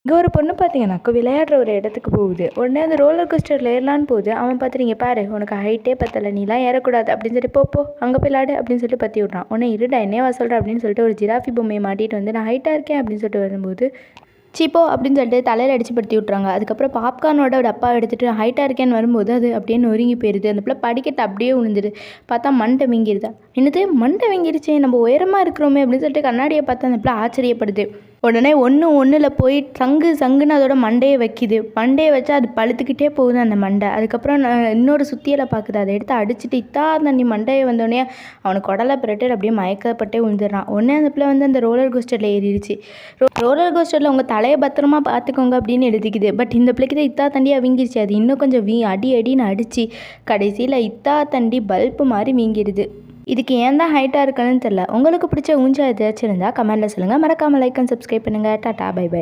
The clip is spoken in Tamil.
இங்கே ஒரு பொண்ணு பார்த்தீங்கன்னாக்கா விளையாடுற ஒரு இடத்துக்கு போகுது. உடனே அந்த ரோலர் கோஸ்டரில் ஏறலான்னு போகுது. அவன் பார்த்துட்டு இங்கே பாரு உனக்கு ஹைட்டே பத்தலை, நீலாம் ஏறக்கூடாது அப்படின்னு சொல்லிட்டு போ அங்கே போய் விளாடு அப்படின்னு சொல்லிட்டு பற்றி விட்றான். உடனே இருடா என்னையவா சொல்கிறேன் அப்படின்னு சொல்லிட்டு ஒரு ஜிராஃபி பொம்மையை மாட்டிட்டு வந்து நான் ஹைட்டாக இருக்கேன் அப்படின்னு சொல்லிட்டு வரும்போது சீப்போ அப்படின்னு சொல்லிட்டு தலையில் அடித்து படுத்தி விட்றாங்க. அதுக்கப்புறம் பாப்கார்னோட டப்பா எடுத்துகிட்டு ஹைட்டாக இருக்கேன்னு வரும்போது அது அப்படியே நொறுங்கி போயிடுது. அந்த பிள்ளை படிக்கட்டு அப்படியே விழுந்துடு. பார்த்தா மண்டை வீங்கிடுதா. என்னது மண்டை வீங்கிருச்சு, நம்ம உயரமாக இருக்கிறோமே அப்படின்னு சொல்லிட்டு கண்ணாடியை பார்த்து அந்த பிள்ளை ஆச்சரியப்படுது. உடனே ஒன்றில் போய் சங்குன்னு அதோட மண்டையை வைக்கிது. மண்டையை வச்சா அது பழுத்துக்கிட்டே போகுது அந்த மண்டை. அதுக்கப்புறம் இன்னொரு சுத்தியலை பார்க்குது. அதை எடுத்து அடிச்சுட்டு தண்ணி மண்டையை வந்தோடனே அவனுக்கு குடலை பிரட்டு அப்படியே மயக்கப்பட்டே விழுந்துடுறான். உடனே அந்த பிள்ளை வந்து அந்த ரோலர் கோஸ்டரில் ஏறிடுச்சு. ரோலர் கோஸ்டரில் உங்கள் தலையை பத்திரமா பார்த்துக்கோங்க அப்படின்னு எழுதிக்குது. பட் இந்த பிள்ளைக்கு தான் தண்டியாக வீங்கிருச்சு. அது இன்னும் கொஞ்சம் அடின்னு அடித்து கடைசியில் தண்டி பல்ப்பு மாதிரி வீங்கிடுது. இதுக்கு ஏன் தான் ஹைட்டாக இருக்கணும்னு தெரில. உங்களுக்கு பிடிச்ச ஊஞ்சல் ஏதாச்சும் இருந்தால் கமெண்ட்டில் சொல்லுங்கள். மறக்காமல் லைக் அண்ட் சப்ஸ்கிரைப் பண்ணுங்கள். Ta-ta bye by.